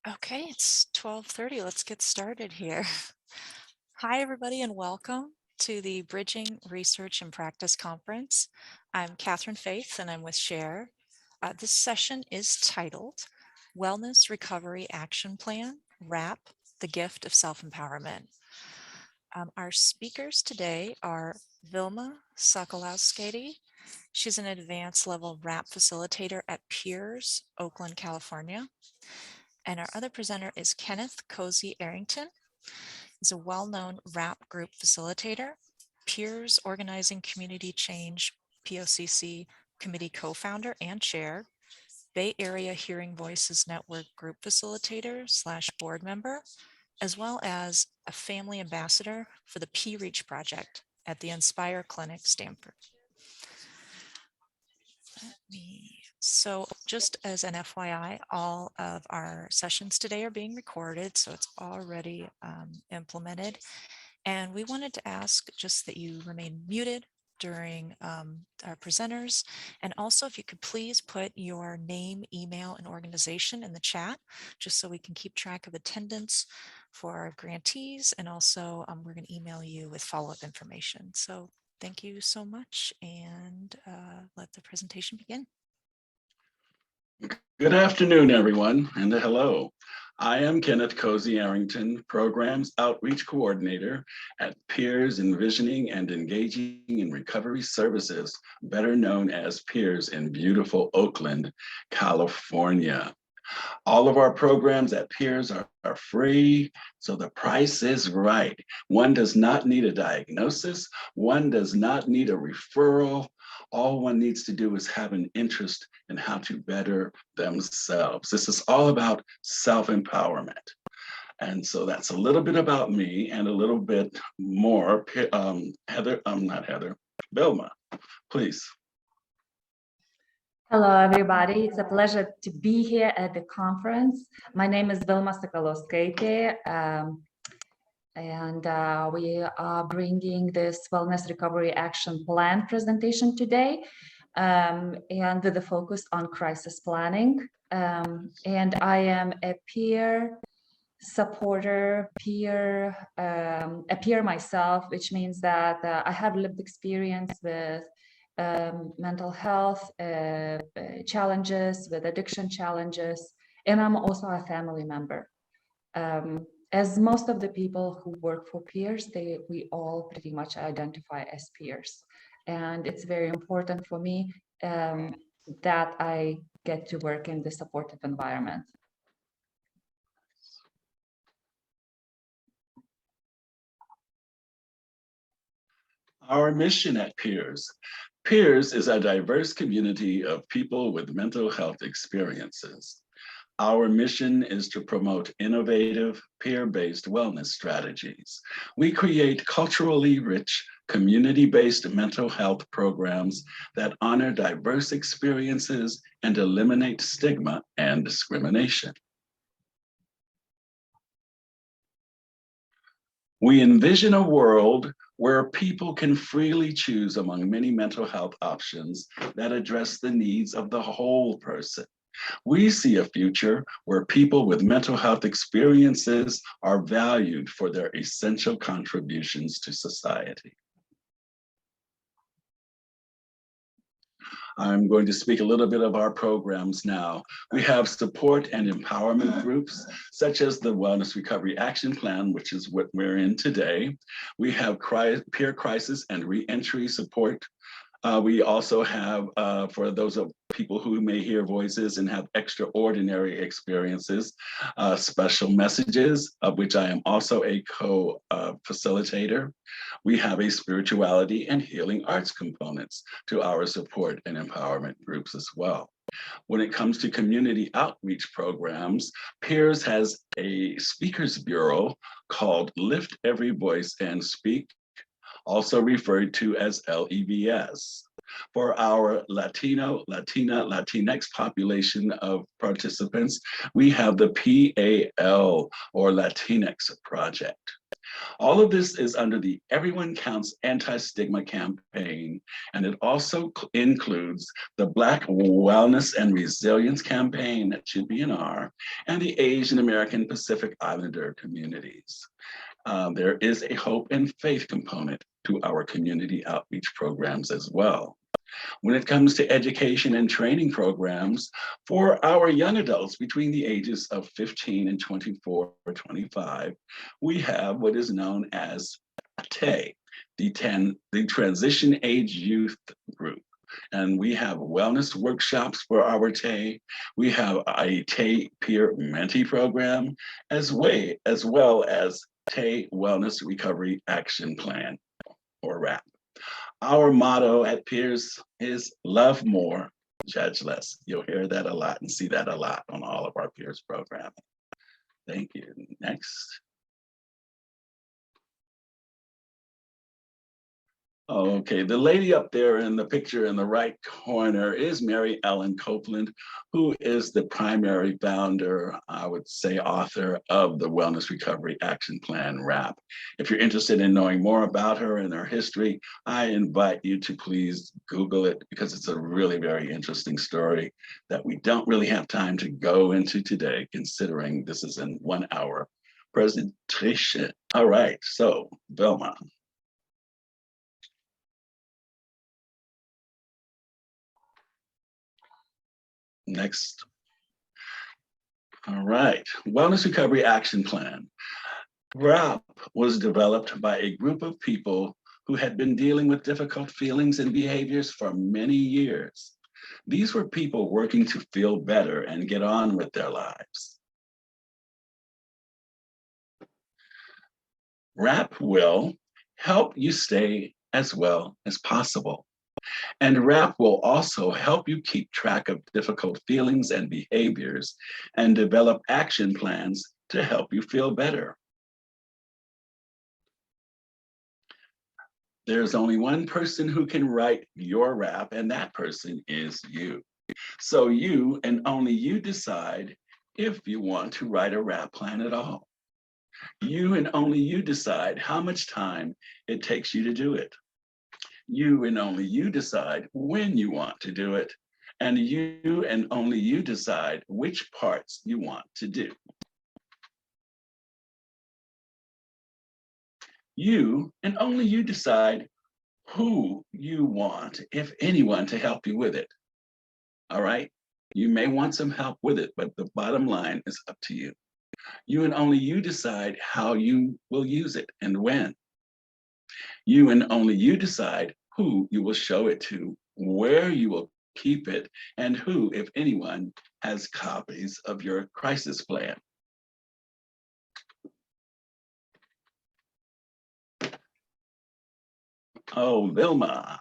Okay, it's 12:30. Let's get started here. Hi, everybody, and welcome to the Bridging Research and Practice Conference. I'm Catherine Faith, and I'm with Share. This session is titled Wellness Recovery Action Plan, WRAP, the Gift of Self-Empowerment. Our speakers today are Vilma Sakalauskaite. She's an advanced level WRAP facilitator at Piers, Oakland, California. And our other presenter is Kenneth Kozi Arrington. He's a well-known WRAP group facilitator, Peers Organizing Community Change, POCC Committee co-founder and chair, Bay Area Hearing Voices Network group facilitator / board member, as well as a family ambassador for the P-Reach project at the Inspire Clinic, Stanford. So just as an FYI, all of our sessions today are being recorded, so it's already implemented. And we wanted to ask just that you remain muted during our presenters. And also, if you could please put your name, email, and organization in the chat, just so we can keep track of attendance for our grantees. And also, we're going to email you with follow-up information. So thank you so much, and let the presentation begin. Good afternoon, everyone, and hello. I am Kenneth Kozi Arrington, Programs Outreach Coordinator at Peers Envisioning and Engaging in Recovery Services, better known as Peers in beautiful Oakland, California. All of our programs at Peers are free, so the price is right. One does not need a diagnosis. One does not need a referral. All one needs to do is have an interest in how to better themselves. This is all about self-empowerment. And so that's a little bit about me and a little bit more. Vilma, please. Hello, everybody. It's a pleasure to be here at the conference. My name is Vilma Sakalauskaite, and we are bringing this Wellness Recovery Action Plan presentation today, and with a focus on crisis planning. And I am a peer supporter, a peer myself, which means that I have lived experience with mental health challenges, with addiction challenges, and I'm also a family member. As most of the people who work for peers, we all pretty much identify as peers. And it's very important for me that I get to work in this supportive environment. Our mission at Peers. Peers is a diverse community of people with mental health experiences. Our mission is to promote innovative, peer-based wellness strategies. We create culturally rich, community-based mental health programs that honor diverse experiences and eliminate stigma and discrimination. We envision a world where people can freely choose among many mental health options that address the needs of the whole person. We see a future where people with mental health experiences are valued for their essential contributions to society. I'm going to speak a little bit of our programs now. We have support and empowerment groups, such as the Wellness Recovery Action Plan, which is what we're in today. We have peer crisis and reentry support. We also have, for those of people who may hear voices and have extraordinary experiences, special messages, of which I am also a co-facilitator. We have a spirituality and healing arts components to our support and empowerment groups as well. When it comes to community outreach programs, Peers has a speakers bureau called Lift Every Voice and Speak, also referred to as LEVS. For our Latino, Latina, Latinx population of participants, we have the PAL, or Latinx Project. All of this is under the Everyone Counts Anti-Stigma campaign, and it also includes the Black Wellness and Resilience campaign, that should be an R, and the Asian American Pacific Islander communities. There is a hope and faith component to our community outreach programs as well. When it comes to education and training programs for our young adults between the ages of 15 and 24 or 25, we have what is known as TAY, the Transition Age Youth Group. And we have wellness workshops for our TAY. We have a TAY peer mentee program, as well as TAY Wellness Recovery Action Plan, or WRAP. Our motto at Peers is love more, judge less. You'll hear that a lot and see that a lot on all of our Peers programming. Thank you. Next. Okay, the lady up there in the picture in the right corner is Mary Ellen Copeland, who is the primary founder, I would say author of the Wellness Recovery Action Plan, WRAP. If you're interested in knowing more about her and her history, I invite you to please Google it, because it's a really very interesting story that we don't really have time to go into today, considering this is in 1 hour presentation. All right, so Vilma. Next. All right, Wellness Recovery Action Plan. WRAP was developed by a group of people who had been dealing with difficult feelings and behaviors for many years. These were people working to feel better and get on with their lives. WRAP will help you stay as well as possible. And WRAP will also help you keep track of difficult feelings and behaviors and develop action plans to help you feel better. There's only one person who can write your WRAP, and that person is you. So you and only you decide if you want to write a WRAP plan at all. You and only you decide how much time it takes you to do it. You and only you decide when you want to do it, and you and only you decide which parts you want to do. You and only you decide who you want, if anyone, to help you with it. All right? You may want some help with it, but the bottom line is up to you. You and only you decide how you will use it and when. You and only you decide who you will show it to, where you will keep it, and who, if anyone, has copies of your crisis plan. Oh, Vilma.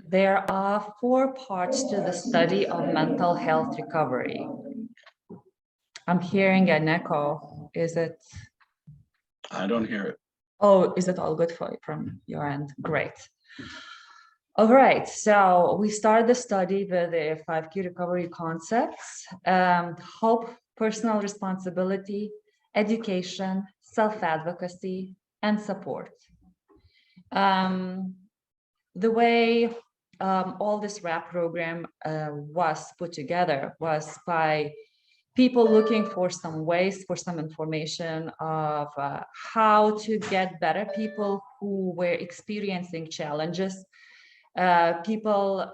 There are 4 parts to the study of mental health recovery. I'm hearing an echo. Is it? I don't hear it. Oh, is it all good from your end? Great. All right, so we start the study with the 5 key recovery concepts: hope, personal responsibility, education, self-advocacy, and support. The way all this WRAP program was put together was by people looking for some ways, for some information of how to get better, people who were experiencing challenges, people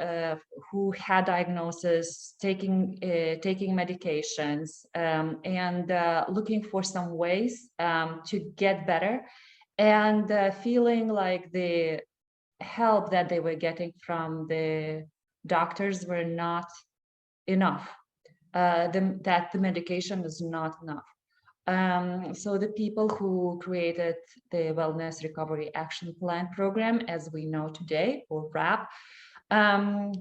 who had diagnosis, taking medications, and looking for some ways to get better, and feeling like the help that they were getting from the doctors were not enough. That the medication is not enough. So the people who created the Wellness Recovery Action Plan program, as we know today, or WRAP, They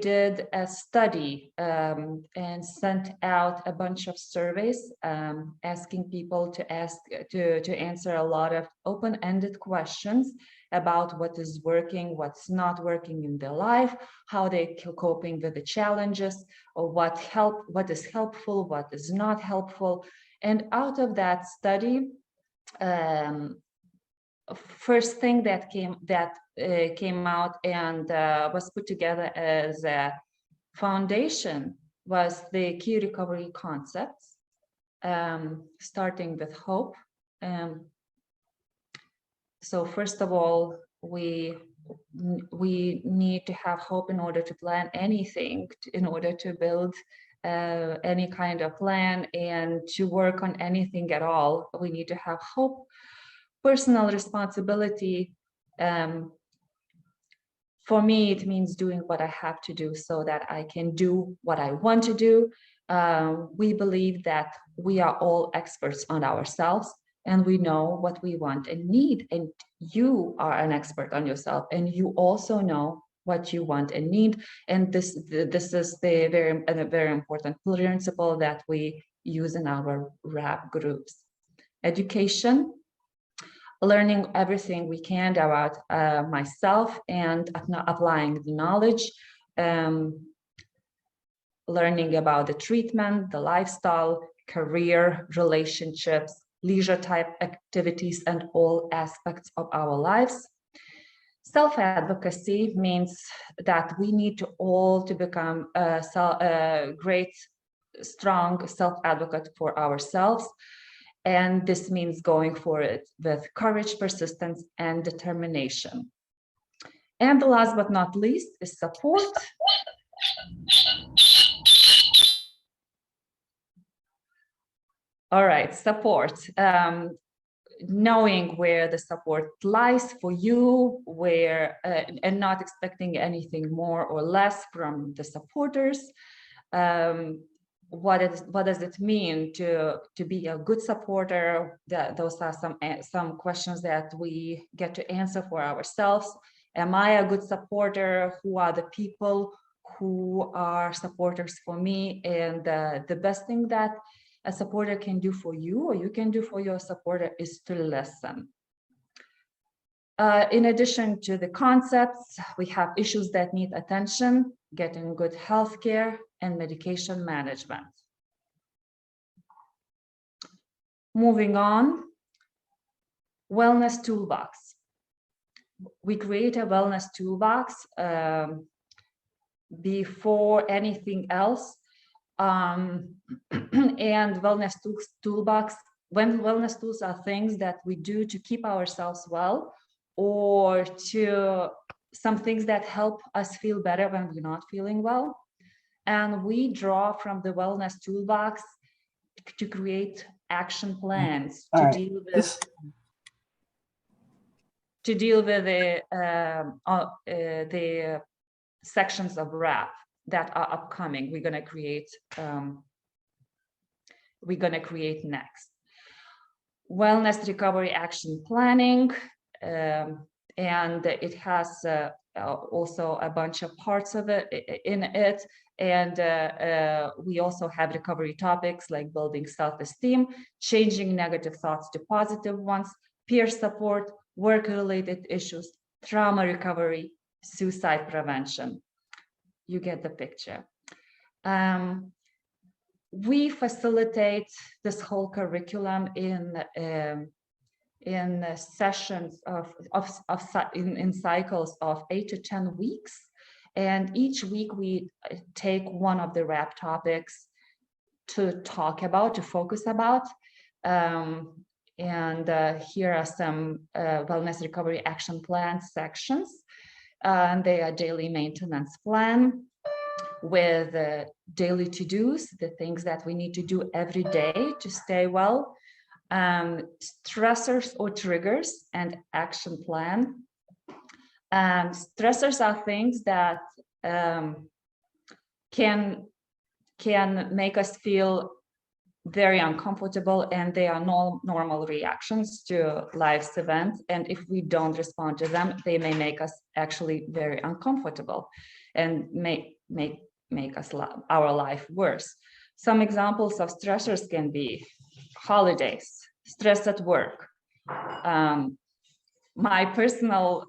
did a study and sent out a bunch of surveys asking people to answer a lot of open-ended questions about what is working, what's not working in their life, how they're coping with the challenges, or what is helpful, what is not helpful. And out of that study, first thing that came out and was put together as a foundation was the key recovery concepts, starting with hope. So first of all, we need to have hope in order to plan anything, in order to build any kind of plan and to work on anything at all. We need to have hope, personal responsibility. For me, it means doing what I have to do so that I can do what I want to do. We believe that we are all experts on ourselves, and we know what we want and need. And you are an expert on yourself, and you also know what you want and need. And this is a very important principle that we use in our RAP groups. Education, learning everything we can about myself and applying the knowledge, learning about the treatment, the lifestyle, career, relationships, leisure type activities, and all aspects of our lives. Self-advocacy means that we need to all to become a great, strong self-advocate for ourselves. And this means going for it with courage, persistence, and determination. And the last but not least is support. All right, support. Knowing where the support lies for you, where and not expecting anything more or less from the supporters. What does it mean to be a good supporter? Those are some questions that we get to answer for ourselves. Am I a good supporter? Who are the people who are supporters for me? And the best thing that a supporter can do for you, or you can do for your supporter, is to listen. In addition to the concepts, we have issues that need attention, getting good health care, and medication management. Moving on, wellness toolbox. We create a wellness toolbox before anything else. And wellness toolbox, when wellness tools are things that we do to keep ourselves well, or to some things that help us feel better when we're not feeling well. And we draw from the wellness toolbox to create action plans to deal with the sections of RAP that are upcoming. We're going to create next. Wellness recovery action planning, and it has also a bunch of parts of it in it. And we also have recovery topics like building self-esteem, changing negative thoughts to positive ones, peer support, work-related issues, trauma recovery, suicide prevention. You get the picture. We facilitate this whole curriculum in sessions in cycles of 8 to 10 weeks. And each week we take one of the RAP topics to talk about, to focus about. And here are some wellness recovery action plan sections. And they are daily maintenance plan with daily to-dos, the things that we need to do every day to stay well. Stressors or triggers and action plan. Stressors are things that can make us feel very uncomfortable, and they are normal reactions to life's events. And if we don't respond to them, they may make us actually very uncomfortable and make us our life worse. Some examples of stressors can be holidays, stress at work. My personal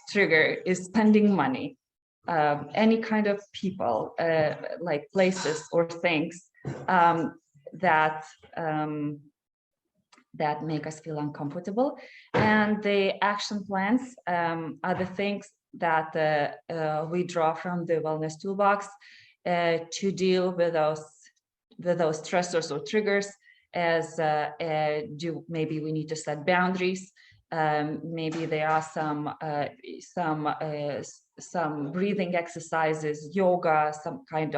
trigger is spending money, any kind of people, like places or things that make us feel uncomfortable. And the action plans are the things that we draw from the wellness toolbox to deal with those stressors or triggers. As maybe we need to set boundaries. Maybe there are some breathing exercises, yoga, some kind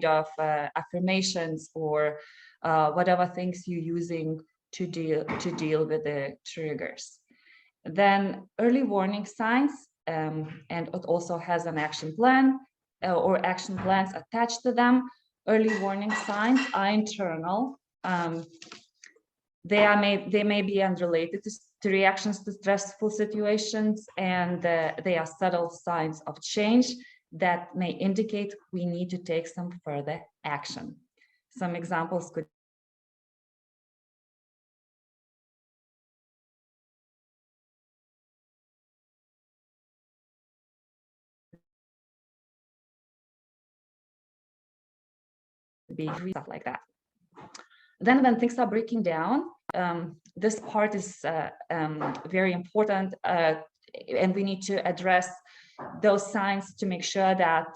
of affirmations, or whatever things you're using to deal with the triggers. Then early warning signs, and it also has an action plan or action plans attached to them. Early warning signs are internal. They may be unrelated to reactions to stressful situations, and they are subtle signs of change that may indicate we need to take some further action. Some examples could be stuff like that. Then when things are breaking down, this part is very important, and we need to address those signs to make sure that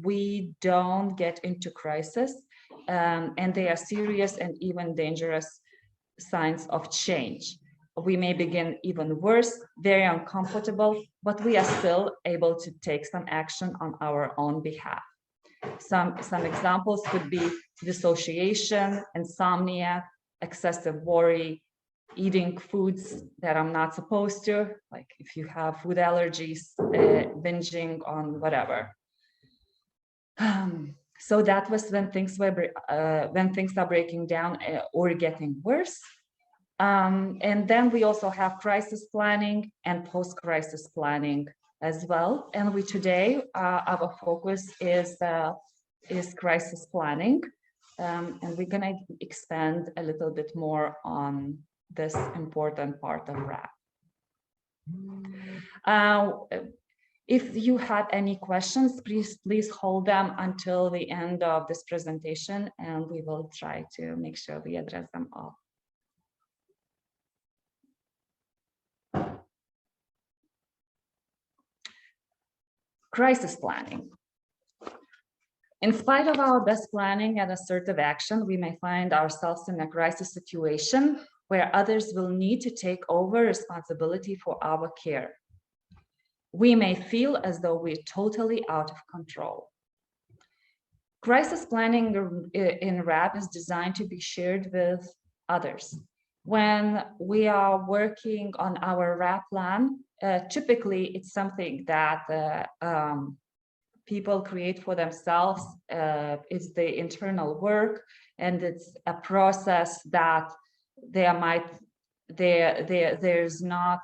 we don't get into crisis, and they are serious and even dangerous signs of change. We may begin even worse, very uncomfortable, but we are still able to take some action on our own behalf. Some examples could be dissociation, insomnia, excessive worry, eating foods that I'm not supposed to, like if you have food allergies, binging on whatever. So that was when things are breaking down or getting worse. And then we also have crisis planning and post-crisis planning as well. And today our focus is crisis planning, and we're going to expand a little bit more on this important part of RAP. If you have any questions, please hold them until the end of this presentation, and we will try to make sure we address them all. Crisis planning. In spite of our best planning and assertive action, we may find ourselves in a crisis situation where others will need to take over responsibility for our care. We may feel as though we're totally out of control. Crisis planning in RAP is designed to be shared with others. When we are working on our RAP plan, typically it's something that people create for themselves. It's the internal work, and it's a process that there's not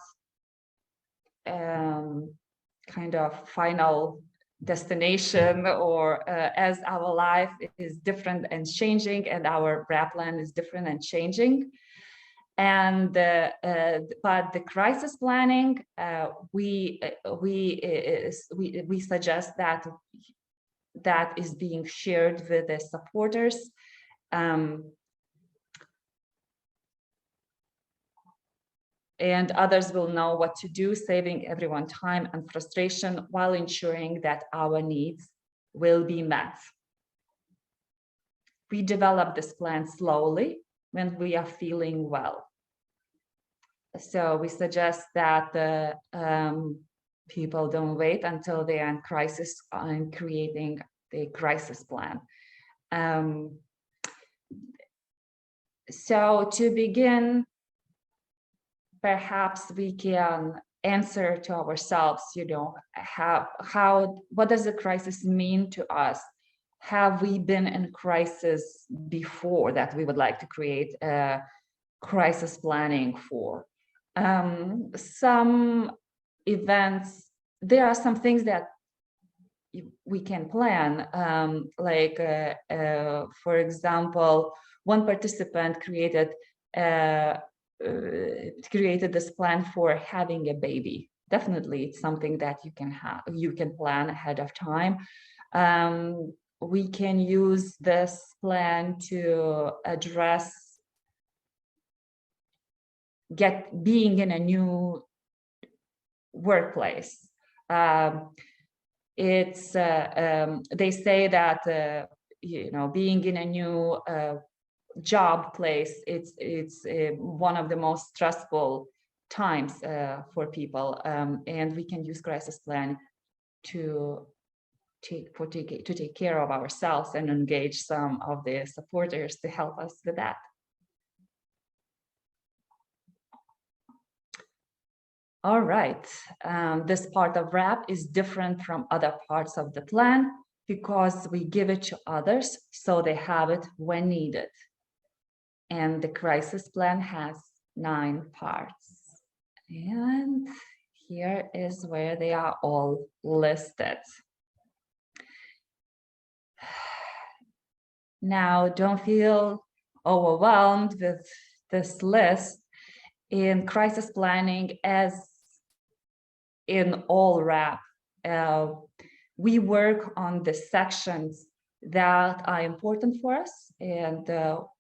kind of final destination, or as our life is different and changing, and our RAP plan is different and changing. And but the crisis planning, we suggest that is being shared with the supporters. And others will know what to do, saving everyone time and frustration while ensuring that our needs will be met. We develop this plan slowly when we are feeling well. So we suggest that people don't wait until they are in crisis on creating the crisis plan. So to begin, perhaps we can answer to ourselves, what does a crisis mean to us? have we been in crisis before that we would like to create a crisis planning for? Some events, there are some things that we can plan, for example, one participant created this plan for having a baby. Definitely, it's something that you can plan ahead of time. We can use this plan to address being in a new workplace. They say that being in a new job place, it's one of the most stressful times for people, and we can use crisis plan to take care of ourselves and engage some of the supporters to help us with that. All right, this part of RAP is different from other parts of the plan because we give it to others so they have it when needed. And the crisis plan has 9 parts. And here is where they are all listed. Now, don't feel overwhelmed with this list. In crisis planning, as in all RAP, we work on the sections that are important for us, and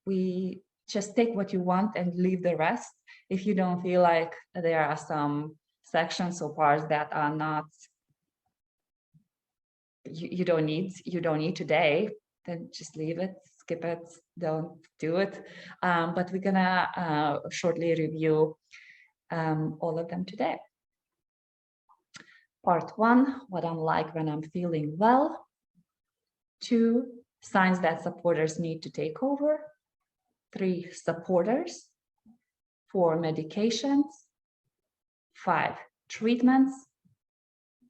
we just take what you want and leave the rest. If you don't feel like there are some sections or parts that are not, you don't need today, then just leave it, skip it, don't do it. But we're gonna shortly review all of them today. Part 1, what I'm like when I'm feeling well. 2, signs that supporters need to take over. 3, supporters. 4, medications. 5, treatments.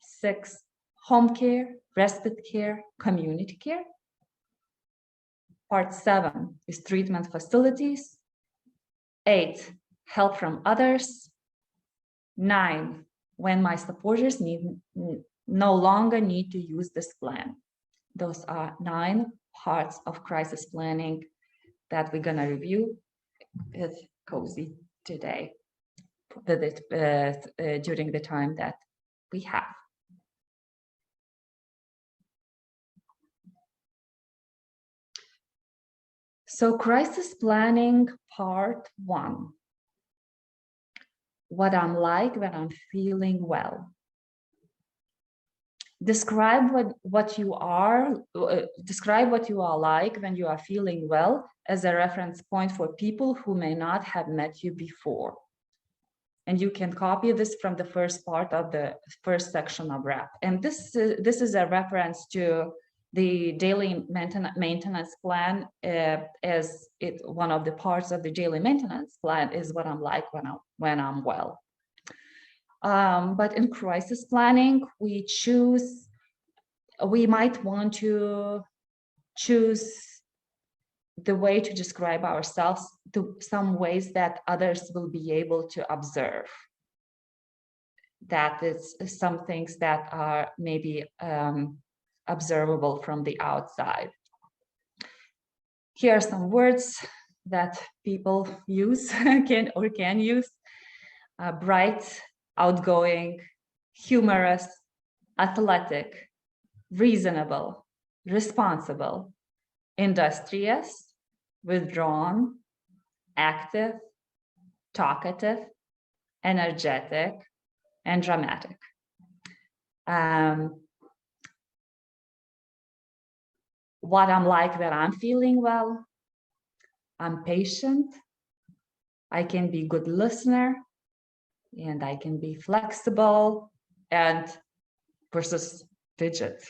6, home care, respite care, community care. Part 7 is treatment facilities. 8, help from others. 9, when my supporters no longer need to use this plan. Those are 9 parts of crisis planning that we're gonna review with Kozi today, during the time that we have. So crisis planning part 1. What I'm like when I'm feeling well. Describe what you are like when you are feeling well as a reference point for people who may not have met you before. And you can copy this from the first part of the first section of RAP. And this is a reference to the daily maintenance plan, as one of the parts of the daily maintenance plan is what I'm like when I'm well. But in crisis planning, we might want to choose the way to describe ourselves to some ways that others will be able to observe. That is some things that are maybe observable from the outside. Here are some words that people use, can use. Bright, outgoing, humorous, athletic, reasonable, responsible, industrious, withdrawn, active, talkative, energetic, and dramatic. What I'm like when I'm feeling well. I'm patient. I can be a good listener, and I can be flexible and versus fidget.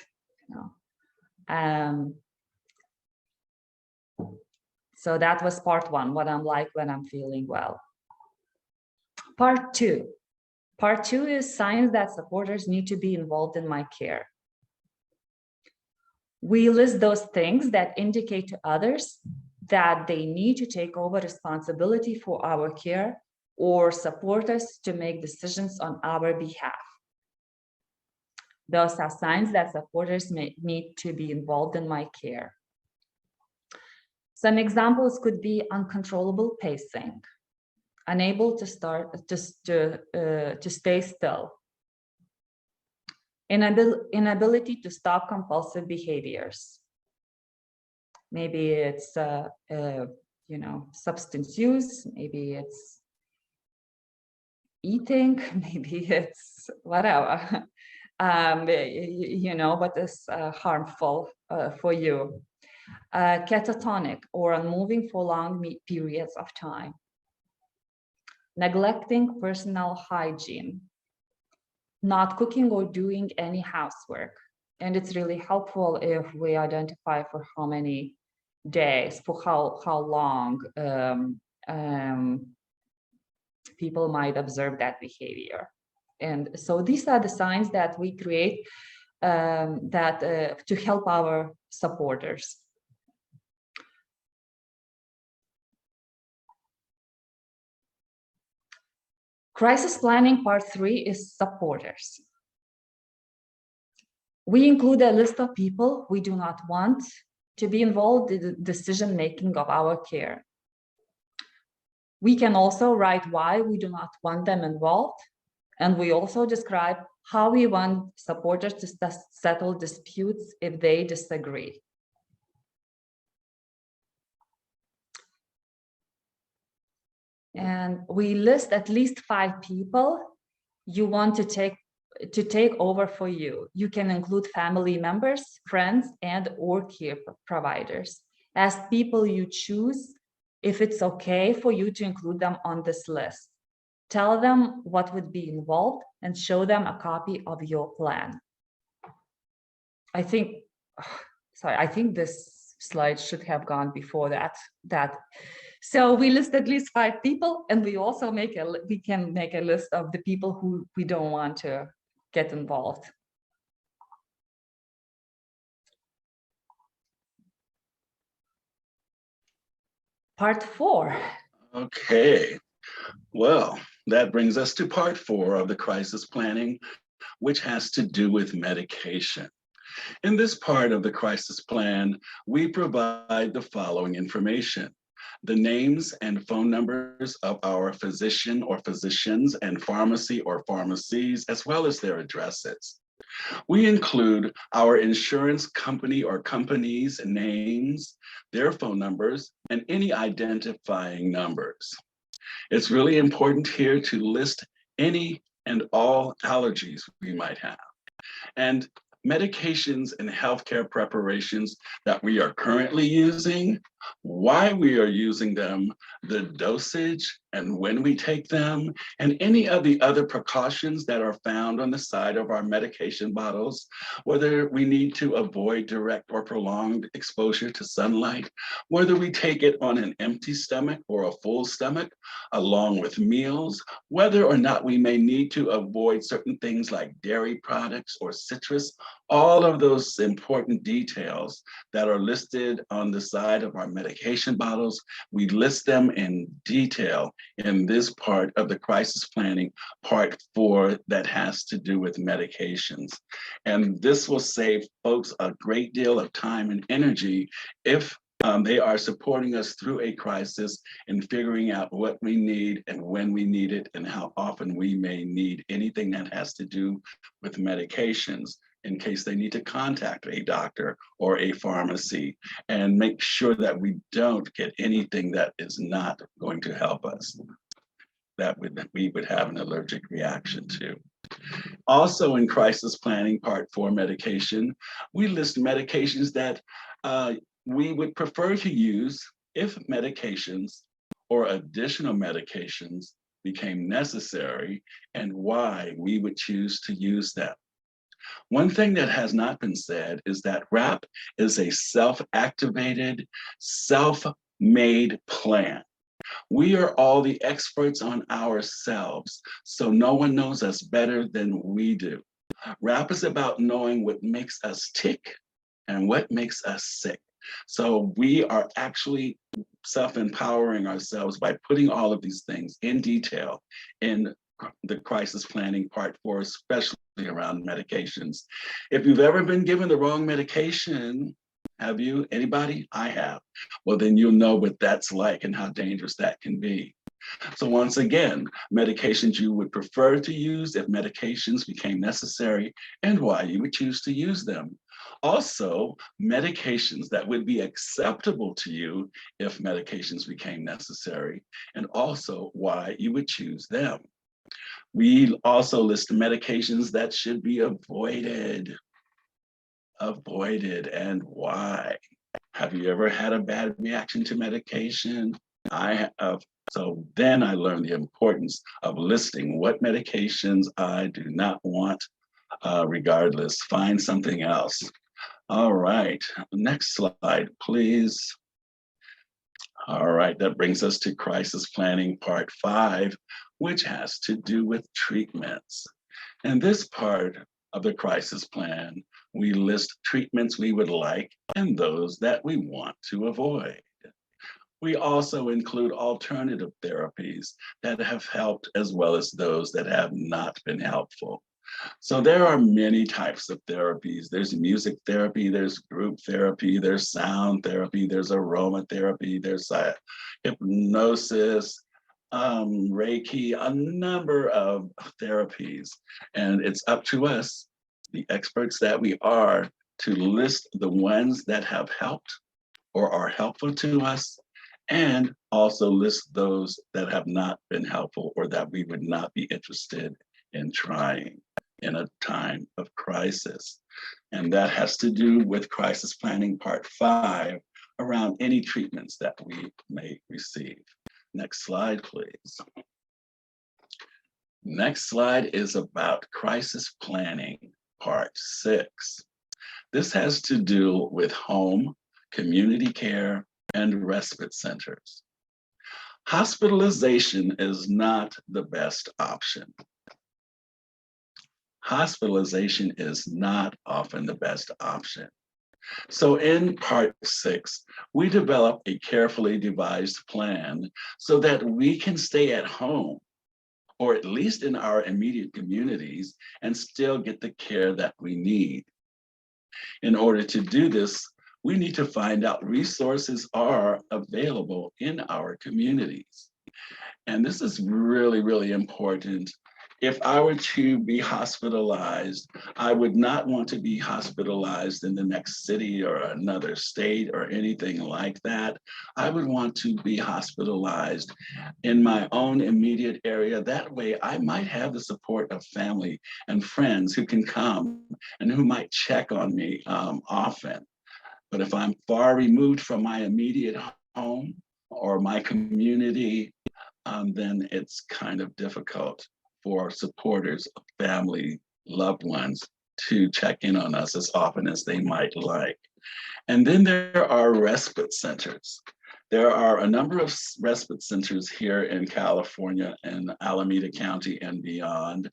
So that was part 1, what I'm like when I'm feeling well. Part 2. Part 2 is signs that supporters need to be involved in my care. We list those things that indicate to others that they need to take over responsibility for our care or support us to make decisions on our behalf. Those are signs that supporters may need to be involved in my care. Some examples could be uncontrollable pacing, unable to stay still, inability to stop compulsive behaviors. Maybe it's substance use, maybe it's eating, maybe it's whatever, what is harmful for you. Catatonic or unmoving for long periods of time. Neglecting personal hygiene. Not cooking or doing any housework. And it's really helpful if we identify for how many days, for how long people might observe that behavior. And so these are the signs that we create to help our supporters. Crisis planning part 3 is supporters. We include a list of people we do not want to be involved in the decision-making of our care. We can also write why we do not want them involved, and we also describe how we want supporters to settle disputes if they disagree. And we list at least 5 people you want to take over for you. You can include family members, friends, and or care providers. Ask people you choose if it's okay for you to include them on this list. Tell them what would be involved and show them a copy of your plan. I think this slide should have gone before that. So we list at least 5 people, and we also we can make a list of the people who we don't want to get involved. Part 4. Okay, well, that brings us to part 4 of the crisis planning, which has to do with medication. In this part of the crisis plan, we provide the following information: the names and phone numbers of our physician or physicians and pharmacy or pharmacies, as well as their addresses. We include our insurance company or companies' names, their phone numbers, and any identifying numbers. It's really important here to list any and all allergies we might have, and medications and healthcare preparations that we are currently using, why we are using them, the dosage and when we take them, and any of the other precautions that are found on the side of our medication bottles, whether we need to avoid direct or prolonged exposure to sunlight, whether we take it on an empty stomach or a full stomach, along with meals, whether or not we may need to avoid certain things like dairy products or citrus. All of those important details that are listed on the side of our medication bottles, we list them in detail in this part of the crisis planning, part 4, that has to do with medications. And this will save folks a great deal of time and energy if they are supporting us through a crisis in figuring out what we need and when we need it and how often we may need anything that has to do with medications, in case they need to contact a doctor or a pharmacy, and make sure that we don't get anything that is not going to help us, that we would have an allergic reaction to. Also in crisis planning, part 4, medication, we list medications that we would prefer to use if medications or additional medications became necessary, and why we would choose to use them. One thing that has not been said is that WRAP is a self-activated, self-made plan. We are all the experts on ourselves, so no one knows us better than we do. WRAP is about knowing what makes us tick and what makes us sick. So we are actually self-empowering ourselves by putting all of these things in detail in the crisis planning part 4, especially around medications. If you've ever been given the wrong medication, have you? Anybody? I have. Well, then you'll know what that's like and how dangerous that can be. So once again, medications you would prefer to use if medications became necessary and why you would choose to use them. Also, medications that would be acceptable to you if medications became necessary, and also why you would choose them. We also list medications that should be avoided and why. Have you ever had a bad reaction to medication? I have. So then I learned the importance of listing what medications I do not want, regardless. Find something else. All right, next slide, please. All right, that brings us to crisis planning part 5, which has to do with treatments. And this part of the crisis plan, we list treatments we would like and those that we want to avoid. We also include alternative therapies that have helped as well as those that have not been helpful. So there are many types of therapies. There's music therapy, there's group therapy, there's sound therapy, there's aromatherapy, there's hypnosis, Reiki, a number of therapies. And it's up to us, the experts that we are, to list the ones that have helped or are helpful to us, and also list those that have not been helpful or that we would not be interested in trying in a time of crisis. And that has to do with crisis planning part 5 around any treatments that we may receive. Next slide, please. Next slide is about crisis planning part 6. This has to do with home, community care, and respite centers. Hospitalization is not the best option. Hospitalization is not often the best option. So in part 6, we develop a carefully devised plan so that we can stay at home, or at least in our immediate communities, and still get the care that we need. In order to do this, we need to find out resources are available in our communities. And this is really, really important. If I were to be hospitalized, I would not want to be hospitalized in the next city or another state or anything like that. I would want to be hospitalized in my own immediate area. That way, I might have the support of family and friends who can come and who might check on me often. But if I'm far removed from my immediate home or my community, then it's kind of difficult for supporters, family, loved ones to check in on us as often as they might like. And then there are respite centers. There are a number of respite centers here in California and Alameda County and beyond.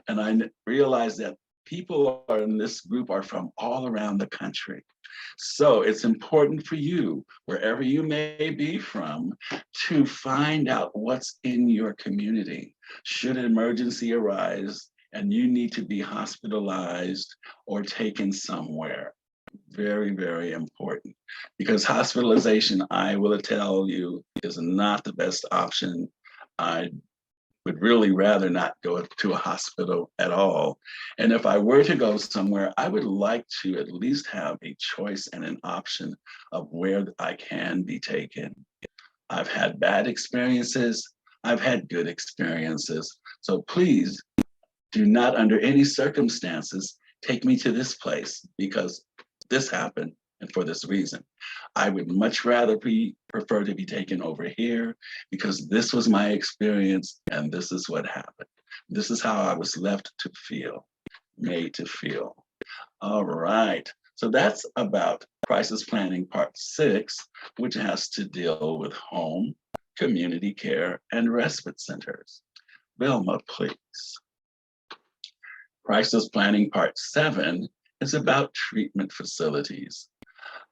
And I realize that people in this group are from all around the country. So it's important for you, wherever you may be from, to find out what's in your community. Should an emergency arise and you need to be hospitalized or taken somewhere. Very, very important, because hospitalization, I will tell you, is not the best option. I would really rather not go to a hospital at all. And if I were to go somewhere, I would like to at least have a choice and an option of where I can be taken. I've had bad experiences. I've had good experiences. So please do not, under any circumstances, take me to this place because this happened and for this reason. I would much rather prefer to be taken over here because this was my experience and this is what happened. This is how I was left to feel, made to feel. All right, so that's about crisis planning part 6, which has to deal with home, community care, and respite centers. Vilma, please. Crisis planning part 7 is about treatment facilities.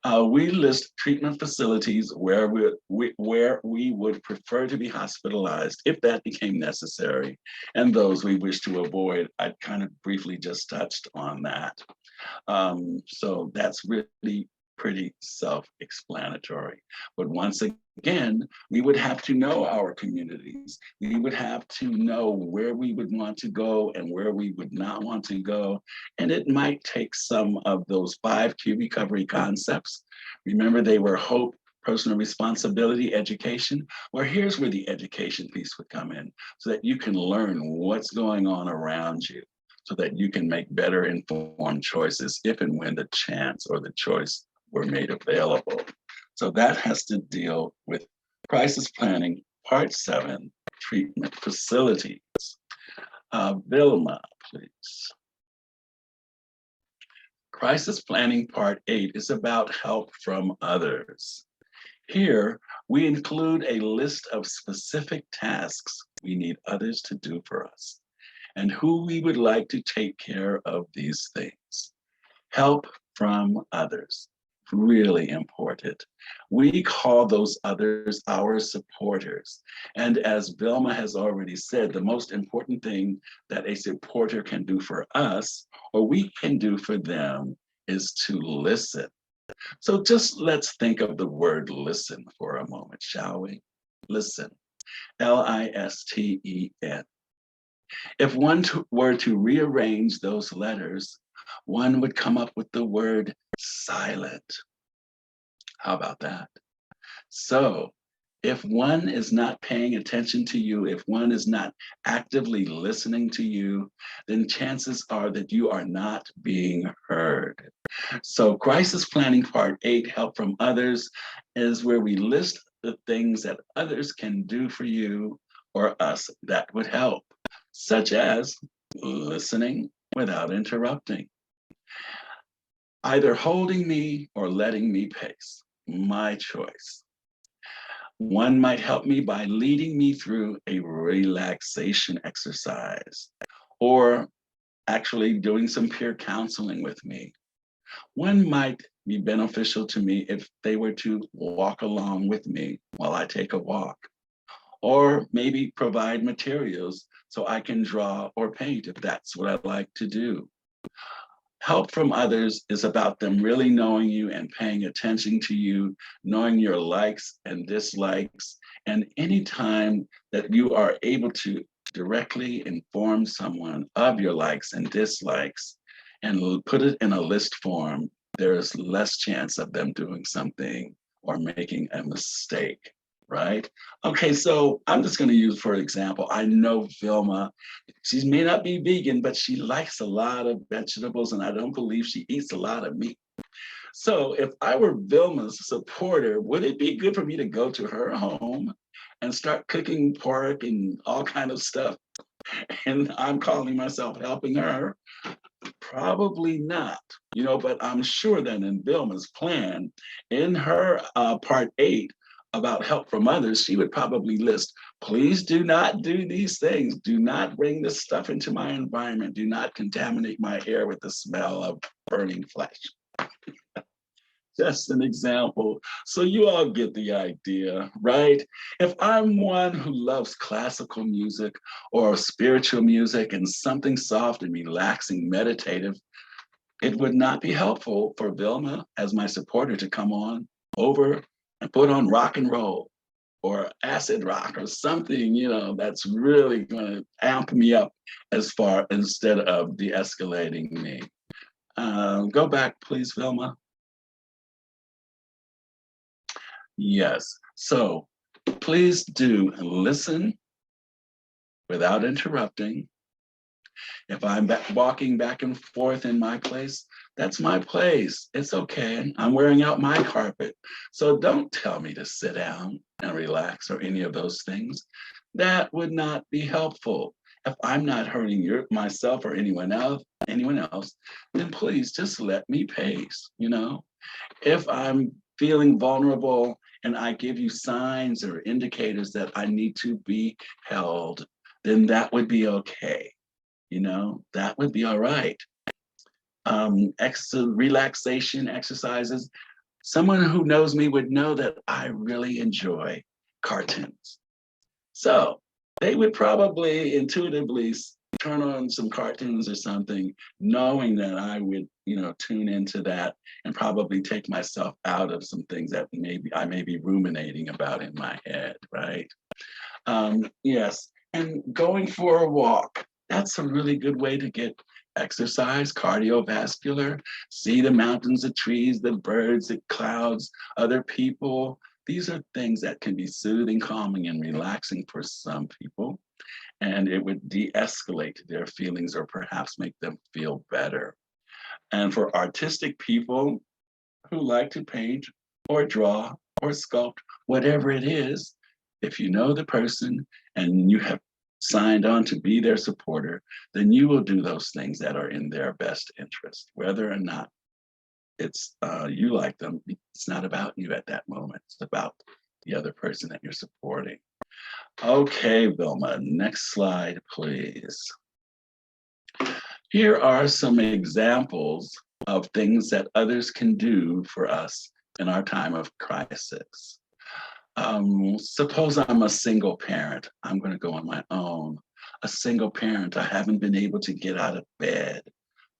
We list treatment facilities where we would prefer to be hospitalized if that became necessary, and those we wish to avoid. I kind of briefly just touched on that. So that's really pretty self-explanatory. But once again, we would have to know our communities. We would have to know where we would want to go and where we would not want to go. And it might take some of those 5 key recovery concepts. Remember, they were hope, personal responsibility, education. Well, here's where the education piece would come in, so that you can learn what's going on around you, so that you can make better informed choices if and when the chance or the choice were made available. So that has to deal with crisis planning, part 7, treatment facilities. Vilma, please. Crisis planning, part 8 is about help from others. Here, we include a list of specific tasks we need others to do for us, and who we would like to take care of these things. Help from others, really important. We call those others our supporters. And as Vilma has already said, the most important thing that a supporter can do for us, or we can do for them, is to listen. So just let's think of the word listen for a moment, shall we? Listen, L-I-S-T-E-N. If one were to rearrange those letters, one would come up with the word silent. How about that? So if one is not paying attention to you, if one is not actively listening to you, then chances are that you are not being heard. So crisis planning part 8, help from others, is where we list the things that others can do for you or us that would help, such as listening without interrupting, either holding me or letting me pace, my choice. One might help me by leading me through a relaxation exercise, or actually doing some peer counseling with me. One might be beneficial to me if they were to walk along with me while I take a walk, or maybe provide materials so I can draw or paint if that's what I like to do. Help from others is about them really knowing you and paying attention to you, knowing your likes and dislikes. And anytime that you are able to directly inform someone of your likes and dislikes and put it in a list form, there is less chance of them doing something or making a mistake, right? Okay, so I'm just going to use, for example, I know Vilma, she may not be vegan, but she likes a lot of vegetables, and I don't believe she eats a lot of meat. So if I were Vilma's supporter, would it be good for me to go to her home and start cooking pork and all kind of stuff? And I'm calling myself helping her? Probably not, but I'm sure that in Vilma's plan, in her part 8 about help from others, she would probably list, please do not do these things. Do not bring this stuff into my environment. Do not contaminate my air with the smell of burning flesh. Just an example. So you all get the idea, right? If I'm one who loves classical music or spiritual music and something soft and relaxing, meditative, it would not be helpful for Vilma as my supporter to come on over and put on rock and roll or acid rock or something, that's really going to amp me up instead of de-escalating me. Go back, please, Vilma. Yes, so please do listen without interrupting. If I'm walking back and forth in my place, that's my place. It's okay. I'm wearing out my carpet. So don't tell me to sit down and relax or any of those things. That would not be helpful. If I'm not hurting myself or anyone else, then please just let me pace, If I'm feeling vulnerable and I give you signs or indicators that I need to be held, then that would be okay. That would be all right. relaxation exercises. Someone who knows me would know that I really enjoy cartoons. So they would probably intuitively turn on some cartoons or something, knowing that I would, tune into that and probably take myself out of some things that maybe I may be ruminating about in my head, right? Yes, and going for a walk, that's a really good way to get exercise, cardiovascular, see the mountains, the trees, the birds, the clouds, other people. These are things that can be soothing, calming, and relaxing for some people, and it would de-escalate their feelings or perhaps make them feel better. And for artistic people who like to paint or draw or sculpt, whatever it is, if you know the person and you have signed on to be their supporter, then you will do those things that are in their best interest, whether or not it's you like them. It's not about you at that moment. It's about the other person that you're supporting. Okay, Vilma, next slide, please. Here are some examples of things that others can do for us in our time of crisis. Suppose I'm a single parent. I'm going to go on my own. A single parent, I haven't been able to get out of bed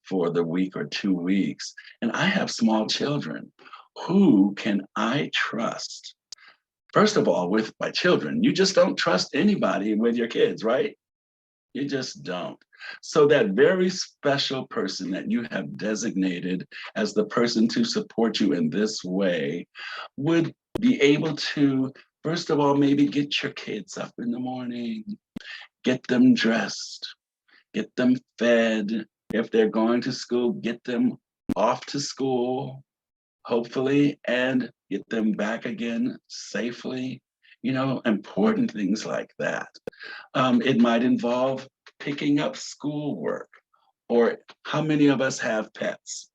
for the week or 2 weeks, and I have small children. Who can I trust? First of all, with my children, you just don't trust anybody with your kids, right? You just don't. So that very special person that you have designated as the person to support you in this way would be able to, first of all, maybe get your kids up in the morning, get them dressed, get them fed. If they're going to school, get them off to school, hopefully, and get them back again safely. Important things like that. It might involve picking up schoolwork, or how many of us have pets?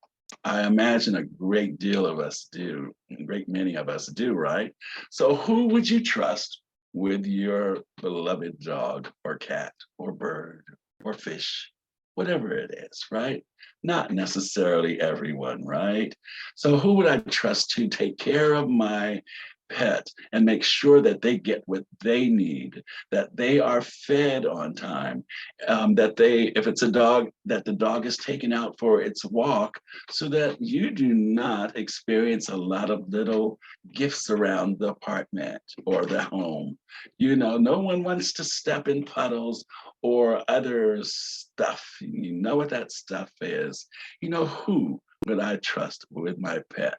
I imagine a great deal of us do, a great many of us do, right? So who would you trust with your beloved dog or cat or bird or fish, whatever it is, right? Not necessarily everyone, right? So who would I trust to take care of my pet and make sure that they get what they need, that they are fed on time, if it's a dog, that the dog is taken out for its walk so that you do not experience a lot of little gifts around the apartment or the home. No one wants to step in puddles or other stuff. You know what that stuff is. Who would I trust with my pet?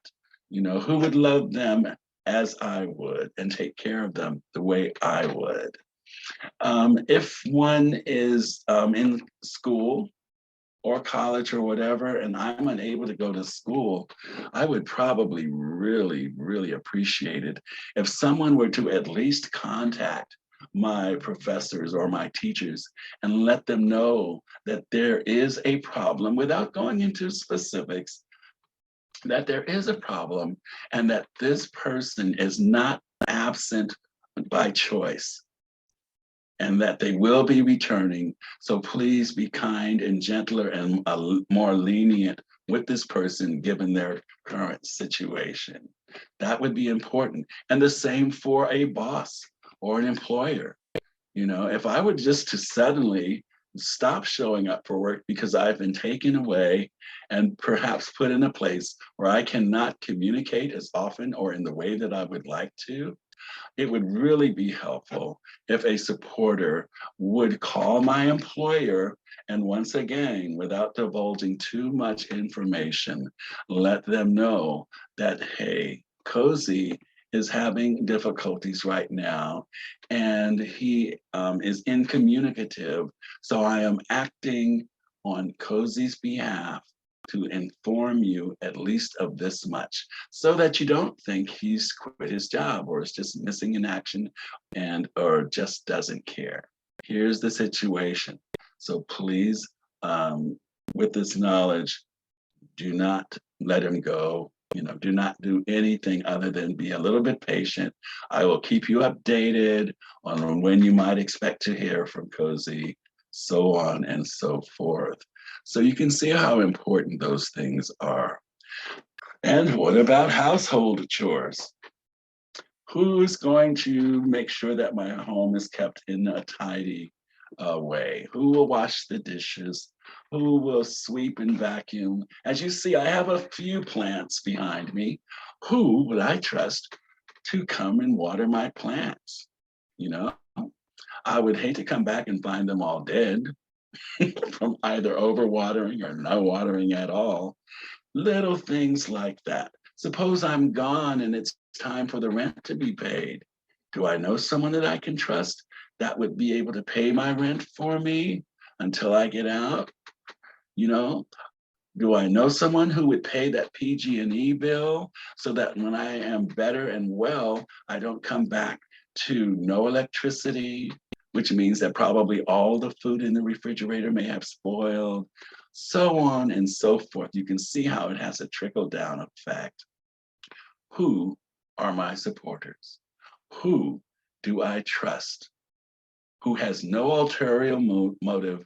Who would love them as I would and take care of them the way I would. If one is in school or college or whatever, and I'm unable to go to school, I would probably really, really appreciate it if someone were to at least contact my professors or my teachers and let them know that there is a problem without going into specifics, that there is a problem and that this person is not absent by choice and that they will be returning. So please be kind and gentler and more lenient with this person given their current situation. That would be important. And the same for a boss or an employer. If I were just to suddenly stop showing up for work because I've been taken away and perhaps put in a place where I cannot communicate as often or in the way that I would like to, it would really be helpful if a supporter would call my employer and once again, without divulging too much information, let them know that, hey, Kozi is having difficulties right now and he is incommunicative. So I am acting on Kozi's behalf to inform you at least of this much so that you don't think he's quit his job or is just missing in action or just doesn't care. Here's the situation. So please, with this knowledge, do not let him go. Do not do anything other than be a little bit patient. I will keep you updated on when you might expect to hear from Kozi. so on and so forth. So you can see how important those things are. And what about household chores? Who's going to make sure that my home is kept in a tidy way? Who will wash the dishes? Who will sweep and vacuum? As you see, I have a few plants behind me. Who would I trust to come and water my plants? You know, I would hate to come back and find them all dead from either overwatering or no watering at all. Little things like that. Suppose I'm gone and it's time for the rent to be paid. Do I know someone that I can trust that would be able to pay my rent for me until I get out? You know, do I know someone who would pay that PG&E bill so that when I am better and well, I don't come back to no electricity, which means that probably all the food in the refrigerator may have spoiled, so on and so forth. You can see how it has a trickle down effect. Who are my supporters? Who do I trust? Who has no ulterior motive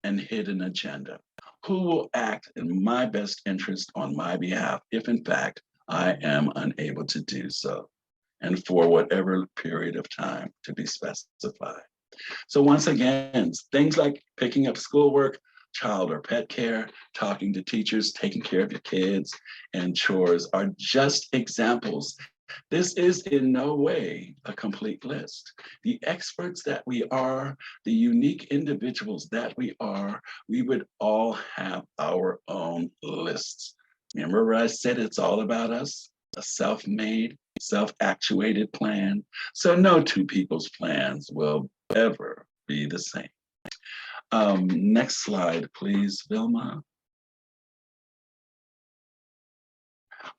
and hidden agenda? Who will act in my best interest on my behalf if in fact I am unable to do so, and for whatever period of time to be specified. So once again, things like picking up schoolwork, child or pet care, talking to teachers, taking care of your kids, and chores are just examples. This is in no way a complete list. The experts that we are, the unique individuals that we are, we would all have our own lists. Remember I said it's all about us, a self-made, self-actuated plan. So no two people's plans will ever be the same. Next slide, please, Vilma.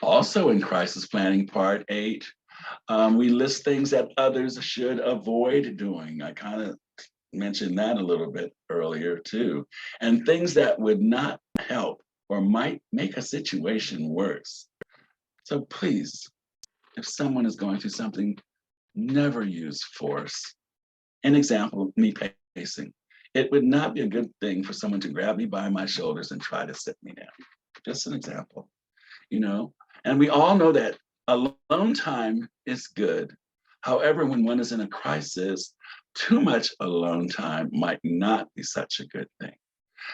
Also in crisis planning part 8, we list things that others should avoid doing. I kind of mentioned that a little bit earlier too. And things that would not help or might make a situation worse. So please, if someone is going through something, never use force. An example, me pacing. It would not be a good thing for someone to grab me by my shoulders and try to sit me down. Just an example, you know? And we all know that alone time is good. However, when one is in a crisis, too much alone time might not be such a good thing.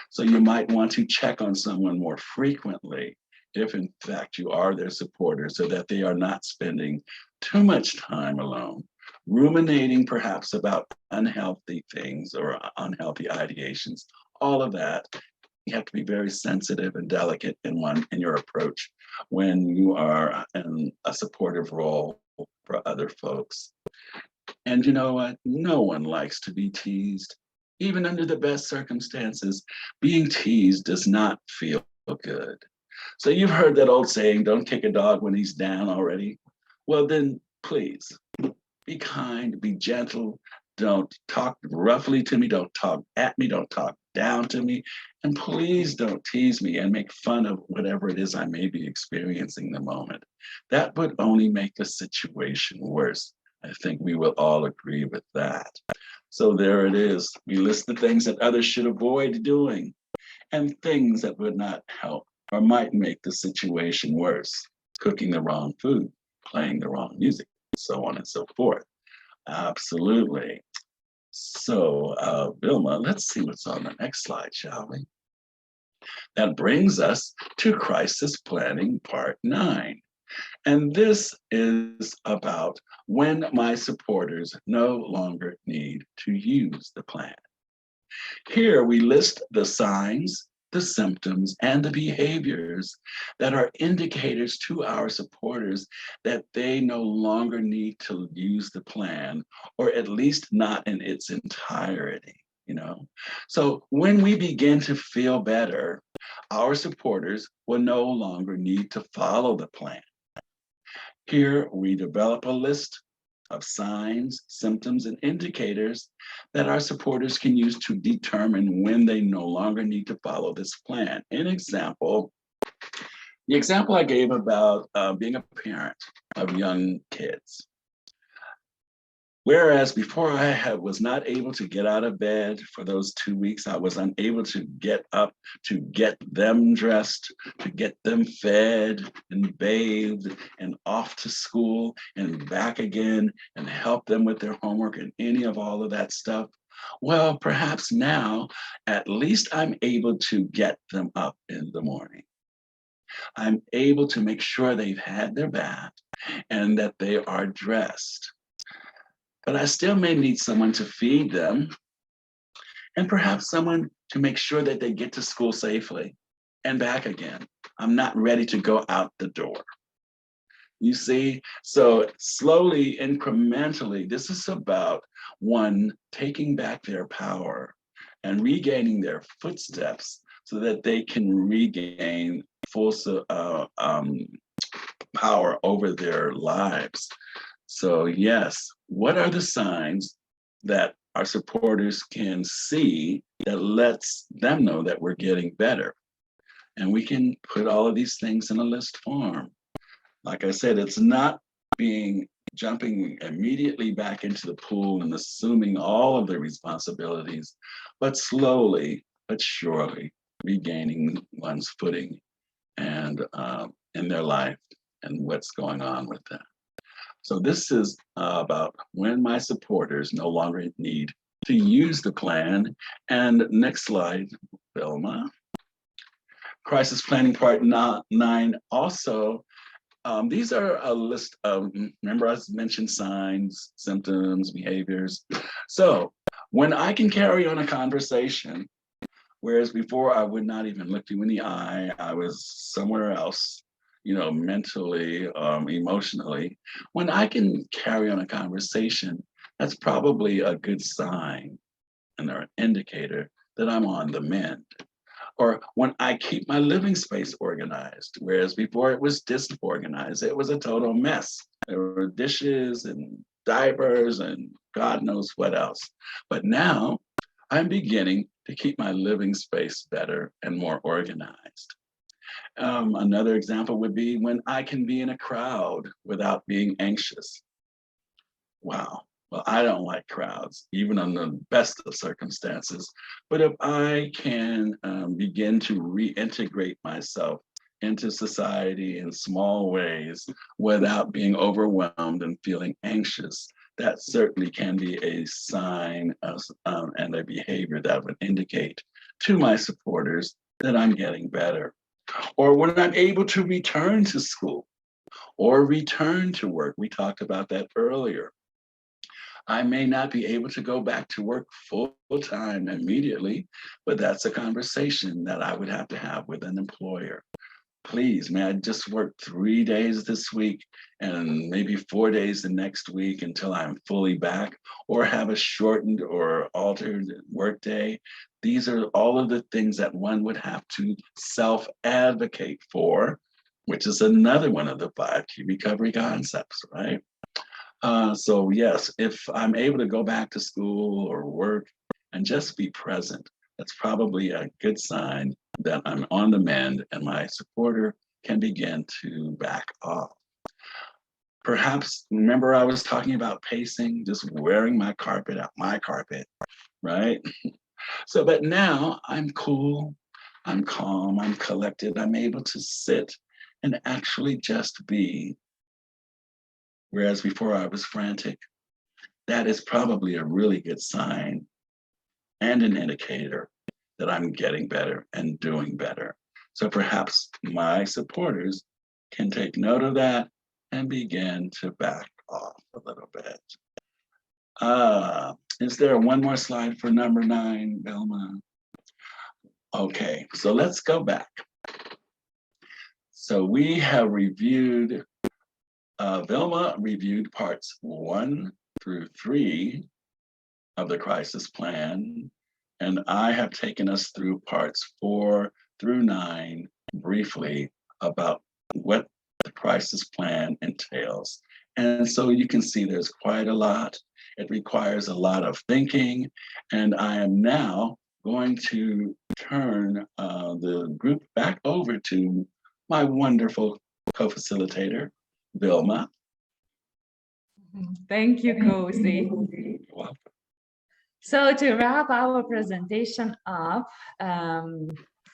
So you might want to check on someone more frequently if in fact you are their supporter, so that they are not spending too much time alone, ruminating perhaps about unhealthy things or unhealthy ideations. All of that, you have to be very sensitive and delicate in your approach when you are in a supportive role for other folks. And you know what? No one likes to be teased. Even under the best circumstances, being teased does not feel good. So you've heard that old saying, don't kick a dog when he's down already. Well, then please be kind, be gentle. Don't talk roughly to me. Don't talk at me. Don't talk down to me. And please don't tease me and make fun of whatever it is I may be experiencing in the moment. That would only make the situation worse. I think we will all agree with that. So there it is. We list the things that others should avoid doing and things that would not help or might make the situation worse. Cooking the wrong food, playing the wrong music, so on and so forth. Absolutely. So Vilma, let's see what's on the next slide, shall we? That brings us to crisis planning part 9. And this is about when my supporters no longer need to use the plan. Here we list the signs, the symptoms, and the behaviors that are indicators to our supporters that they no longer need to use the plan, or at least not in its entirety, you know? So when we begin to feel better, our supporters will no longer need to follow the plan. Here we develop a list of signs, symptoms, and indicators that our supporters can use to determine when they no longer need to follow this plan. The example I gave about being a parent of young kids. Whereas before was not able to get out of bed for those 2 weeks, I was unable to get up, to get them dressed, to get them fed and bathed and off to school and back again and help them with their homework and any of all of that stuff. Well, perhaps now, at least I'm able to get them up in the morning. I'm able to make sure they've had their bath and that they are dressed. But I still may need someone to feed them and perhaps someone to make sure that they get to school safely and back again. I'm not ready to go out the door. You see, so slowly, incrementally, this is about one taking back their power and regaining their footsteps so that they can regain full power over their lives. So yes, what are the signs that our supporters can see that lets them know that we're getting better? And we can put all of these things in a list form. Like I said, it's not jumping immediately back into the pool and assuming all of the responsibilities, but slowly but surely regaining one's footing and in their life and what's going on with them. So this is about when my supporters no longer need to use the plan. And next slide, Vilma. Crisis planning part 9 also. These are a list of, remember I mentioned signs, symptoms, behaviors. So when I can carry on a conversation, whereas before I would not even look you in the eye, I was somewhere else, mentally, emotionally. When I can carry on a conversation, that's probably a good sign and an indicator that I'm on the mend. Or when I keep my living space organized, whereas before it was disorganized, it was a total mess. There were dishes and diapers and God knows what else. But now I'm beginning to keep my living space better and more organized. Another example would be when I can be in a crowd without being anxious. Wow. Well, I don't like crowds, even on the best of circumstances. But if I can begin to reintegrate myself into society in small ways without being overwhelmed and feeling anxious, that certainly can be a sign of, and a behavior that would indicate to my supporters that I'm getting better. Or when I'm able to return to school or return to work. We talked about that earlier. I may not be able to go back to work full time immediately, but that's a conversation that I would have to have with an employer. Please, may I just work 3 days this week and maybe 4 days the next week until I'm fully back, or have a shortened or altered work day? These are all of the things that one would have to self-advocate for, which is another one of the 5 key recovery concepts, right? So yes, if I'm able to go back to school or work and just be present, that's probably a good sign that I'm on the mend and my supporter can begin to back off. Perhaps, remember I was talking about pacing, just wearing my carpet out, my carpet, right? So, but now I'm cool, I'm calm, I'm collected, I'm able to sit and actually just be. Whereas before I was frantic. That is probably a really good sign and an indicator that I'm getting better and doing better. So perhaps my supporters can take note of that and begin to back off a little bit. Is there one more slide for number 9, Vilma? Okay, so let's go back. So we have reviewed, Vilma reviewed parts 1 through 3 of the crisis plan, and I have taken us through parts 4 through 9 briefly about what the crisis plan entails. And so you can see there's quite a lot. It requires a lot of thinking, and I am now going to turn the group back over to my wonderful co-facilitator, Vilma. Thank you, Kozi. Well, So to wrap our presentation up,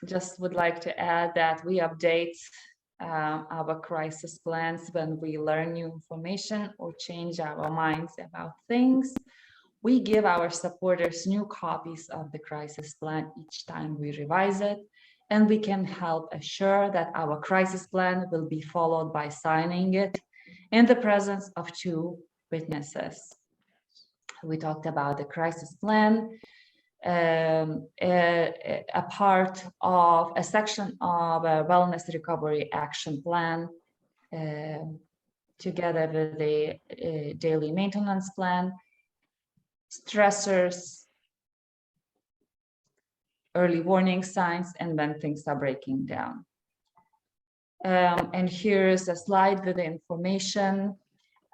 just would like to add that we update our crisis plans when we learn new information or change our minds about things. We give our supporters new copies of the crisis plan each time we revise it, and we can help assure that our crisis plan will be followed by signing it in the presence of two witnesses. We talked about the crisis plan, a part of a section of a wellness recovery action plan, together with the daily maintenance plan, stressors, early warning signs, and when things are breaking down. And here's a slide with the information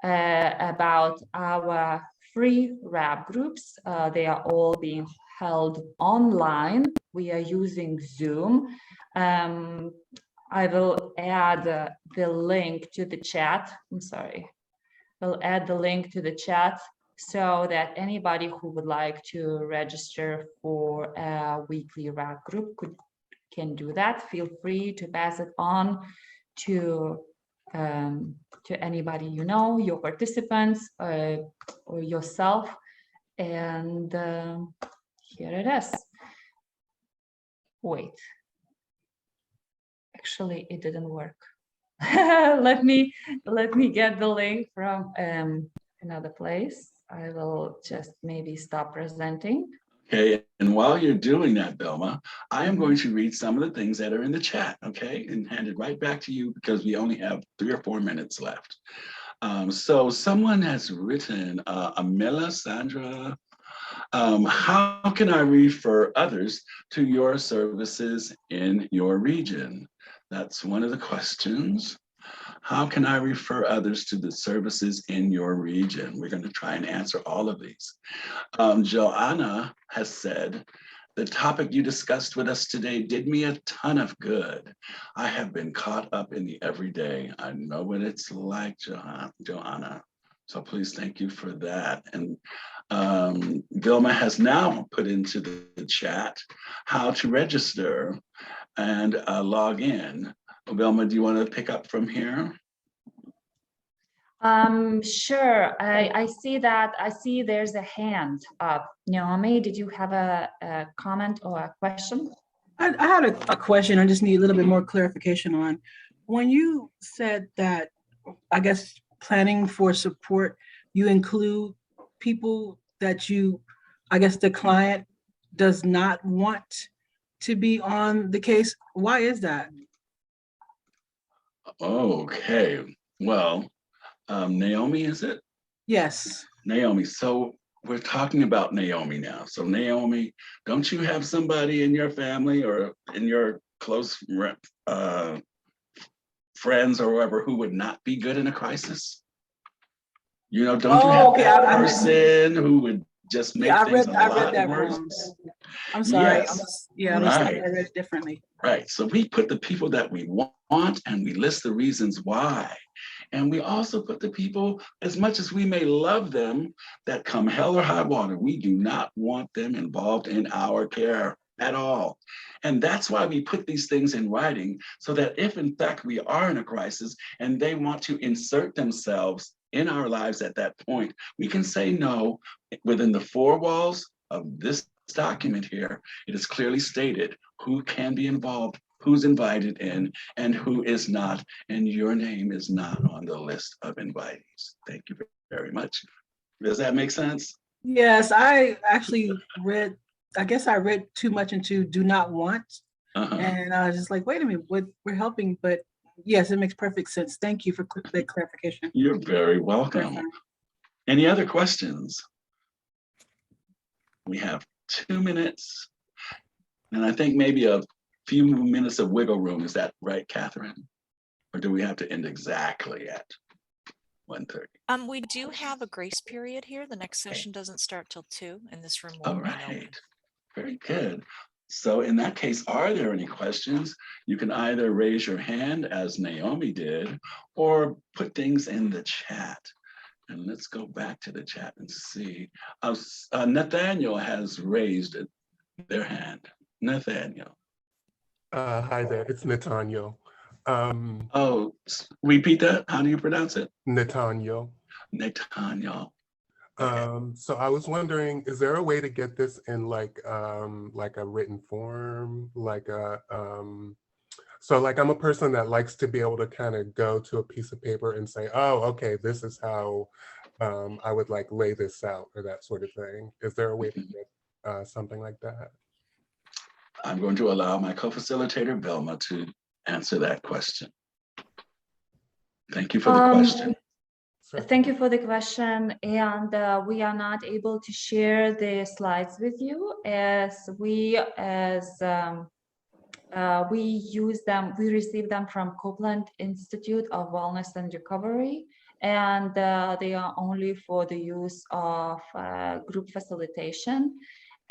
about our free RAB groups. They are all being held online. We are using Zoom. I will add the link to the chat. I'm sorry. I'll add the link to the chat so that anybody who would like to register for a weekly RAB group can do that. Feel free to pass it on to anybody you know, your participants, or yourself. And here it is. Wait. Actually, it didn't work. let me get the link from another place. I will just maybe stop presenting. okay, and while you're doing that, Vilma, I am going to read some of the things that are in the chat, okay, and hand it right back to you because we only have 3 or 4 minutes left. So someone has written, Amila Sandra, how can I refer others to your services in your region? That's one of the questions. How can I refer others to the services in your region? We're going to try and answer all of these. Joanna has said, the topic you discussed with us today did me a ton of good. I have been caught up in the everyday. I know what it's like, Joanna. So please thank you for that. And Vilma has now put into the chat how to register and log in. Vilma, do you want to pick up from here? Sure. I see that. I see there's a hand up. Naomi, did you have a comment or a question? I had a question. I just need a little bit more clarification on. When you said that, I guess, planning for support, you include people that you, I guess the client does not want to be on the case. Why is that? Okay, well, Naomi, is it? Yes. Naomi, so we're talking about Naomi now. So Naomi, don't you have somebody in your family or in your close friends or whoever who would not be good in a crisis? You know, don't you have that person who would just make things a lot worse? Wrong. I'm sorry. Yes. I read it differently. Right. So we put the people that we want and we list the reasons why. And we also put the people, as much as we may love them, that come hell or high water, we do not want them involved in our care at all. And that's why we put these things in writing, so that if in fact we are in a crisis and they want to insert themselves in our lives at that point, we can say no within the 4 walls of this document here. It is clearly stated who can be involved, who's invited in, and who is not, and your name is not on the list of invitees. Thank you very much. Does that make sense? Yes, I actually read, I guess I read too much into do not want. And I was just like, wait a minute, we're helping, but yes, it makes perfect sense. Thank you for that clarification. You're very welcome. Any other questions? We have 2 minutes, and I think maybe a few minutes of wiggle room. Is that right, Catherine? Or do we have to end exactly at 1:30? We do have a grace period here. The next session doesn't start till 2 in this room. All right, very good. So in that case, are there any questions? You can either raise your hand as Naomi did, or put things in the chat. And let's go back to the chat and see. Nathaniel has raised their hand. Nathaniel. Hi there, it's Nathaniel. Oh, repeat that. How do you pronounce it? Nathaniel. Nathaniel. So I was wondering, is there a way to get this in like a written form, so like I'm a person that likes to be able to kind of go to a piece of paper and say, oh, okay, this is how I would like lay this out or that sort of thing. Is there a way to get something like that? I'm going to allow my co-facilitator, Vilma, to answer that question. Thank you for the question. Thank you for the question. And we are not able to share the slides with you as we use them, we receive them from Copeland Institute of Wellness and Recovery, and they are only for the use of group facilitation.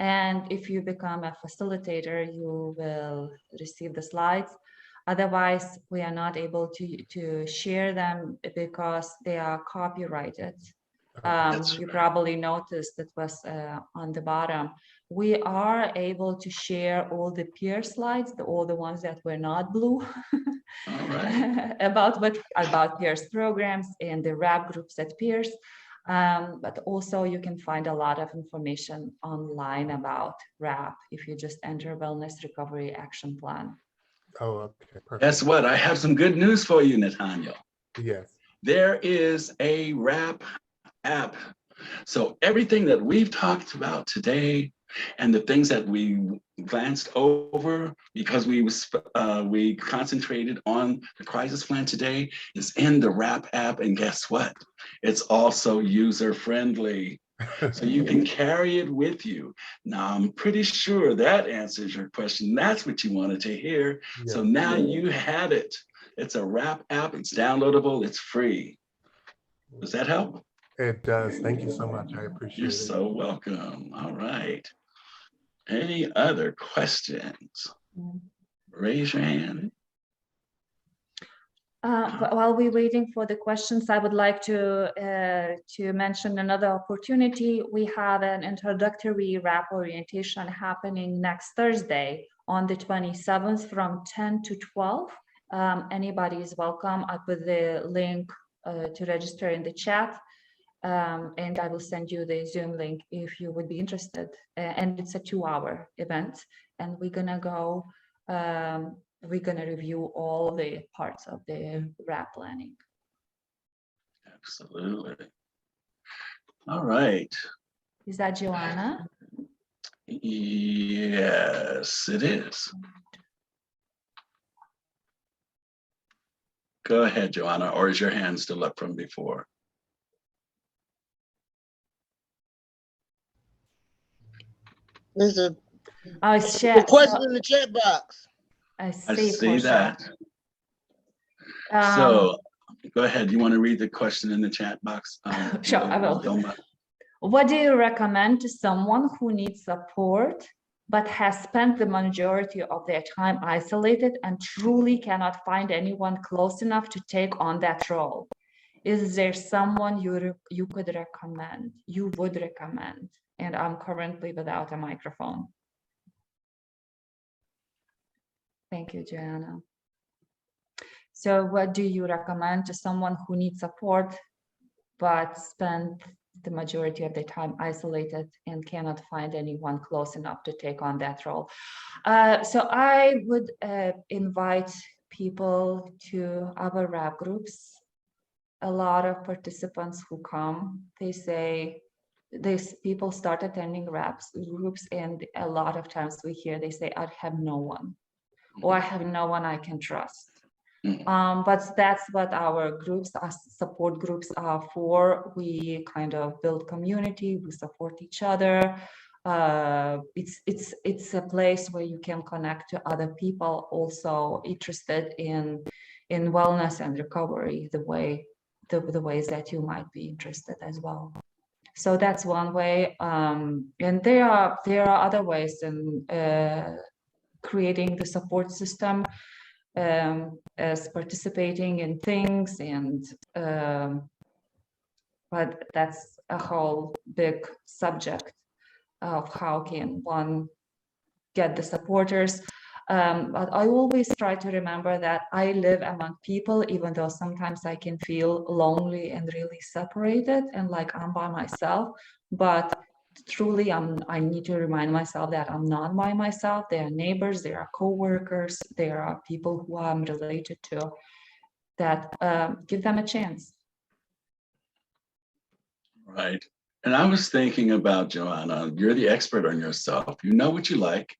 And if you become a facilitator, you will receive the slides. Otherwise, we are not able to share them because they are copyrighted. You probably noticed it was on the bottom. We are able to share all the peer slides, all the ones that were not blue, about peers programs and the RAP groups at peers. But also you can find a lot of information online about RAP if you just enter Wellness Recovery Action Plan. Oh, okay, perfect. Guess what? I have some good news for you, Nathaniel. Yes. There is a RAP app. So everything that we've talked about today and the things that we glanced over because we concentrated on the crisis plan today is in the RAP app. And guess what? It's also user-friendly. So you can carry it with you. Now, I'm pretty sure that answers your question. That's what you wanted to hear. Yes. So now you have it. It's a RAP app. It's downloadable. It's free. Does that help? It does. Thank you so much. I appreciate it. You're so welcome. All right. Any other questions? Raise your hand. While we're waiting for the questions, I would like to mention another opportunity. We have an introductory RAP orientation happening next Thursday on the 27th from 10 to 12. Anybody is welcome. I put the link to register in the chat. And I will send you the Zoom link if you would be interested. And it's a 2-hour event. And we're gonna go, we're gonna review all the parts of the RAP planning. Absolutely. All right. Is that Joanna? Yes, it is. Go ahead, Joanna, or is your hand still up from before? There's a question in the chat box. I see that. So go ahead. You want to read the question in the chat box? Sure, I will. What do you recommend to someone who needs support but has spent the majority of their time isolated and truly cannot find anyone close enough to take on that role? Is there someone you could recommend, you would recommend? And I'm currently without a microphone. Thank you, Joanna. So what do you recommend to someone who needs support but spent the majority of their time isolated and cannot find anyone close enough to take on that role? So I would invite people to our RAP groups. A lot of participants who come, they say, these people start attending RAP groups, and a lot of times we hear they say, I have no one, or I have no one I can trust. But that's what our groups, our support groups are for. We kind of build community, we support each other. It's a place where you can connect to other people also interested in wellness and recovery, the ways that you might be interested as well. So that's one way, and there are other ways in creating the support system, as participating in things and but that's a whole big subject of how can one get the supporters. But I always try to remember that I live among people, even though sometimes I can feel lonely and really separated and like I'm by myself. But truly, I need to remind myself that I'm not by myself. There are neighbors, there are co-workers, there are people who I'm related to, that give them a chance. Right. And I was thinking about, Joanna, you're the expert on yourself. You know what you like,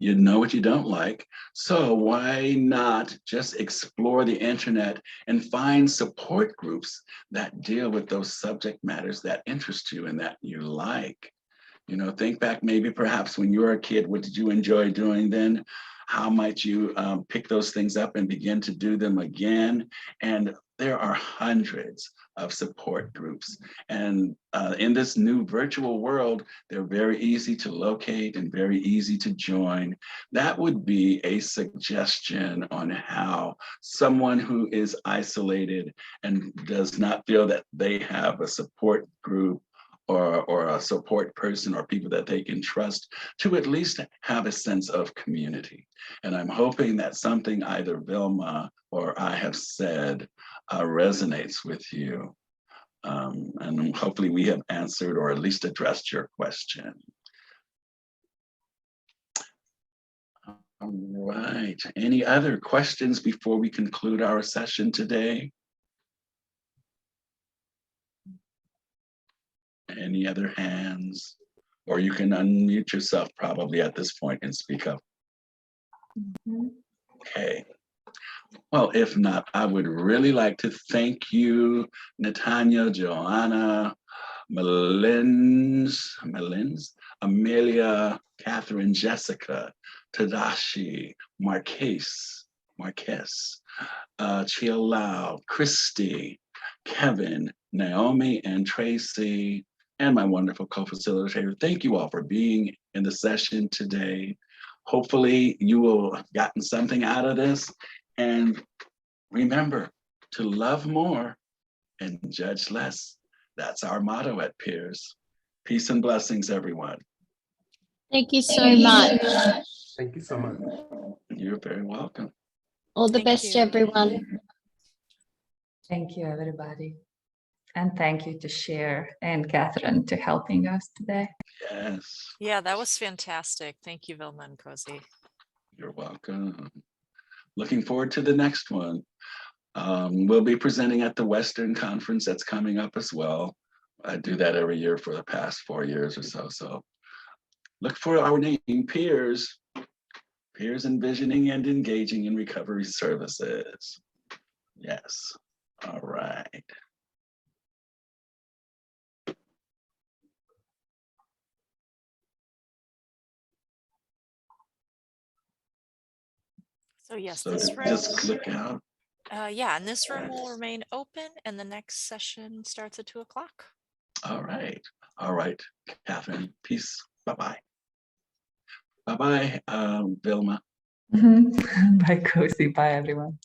you know what you don't like. So why not just explore the internet and find support groups that deal with those subject matters that interest you and that you like? You know, think back maybe perhaps when you were a kid, what did you enjoy doing then? How might you pick those things up and begin to do them again? And there are hundreds of support groups. And in this new virtual world, they're very easy to locate and very easy to join. That would be a suggestion on how someone who is isolated and does not feel that they have a support group or a support person or people that they can trust to at least have a sense of community. And I'm hoping that something either Vilma or I have said resonates with you. And hopefully we have answered or at least addressed your question. All right, any other questions before we conclude our session today? Any other hands? Or you can unmute yourself probably at this point and speak up. Okay. Well, if not, I would really like to thank you, Natanya, Joanna, Melins, Amelia, Catherine, Jessica, Tadashi, Marquez, Chialau, Christy, Kevin, Naomi, and Tracy, and my wonderful co-facilitator. Thank you all for being in the session today. Hopefully you will have gotten something out of this. And remember to love more and judge less. That's our motto at Peers. Peace and blessings, everyone. Thank you so much. Thank you so much. You're very welcome. All the Thank best you. to everyone. Thank you, everybody. And thank you to Cher and Catherine to helping us today. Yes, Yeah, that was fantastic. Thank you, Vilma and Kozi. you're welcome. Looking forward to the next one. We'll be presenting at the Western Conference that's coming up as well. I do that every year for the past 4 years or so. So look for our name, Peers. Peers envisioning and engaging in recovery services. Yes. All right. So yes, So this room, just click out. yeah, and this room will remain open and the next session starts at 2 o'clock. All right. All right, Catherine. Peace. Bye-bye. Bye-bye, Vilma. Bye, Kozi. Bye, everyone.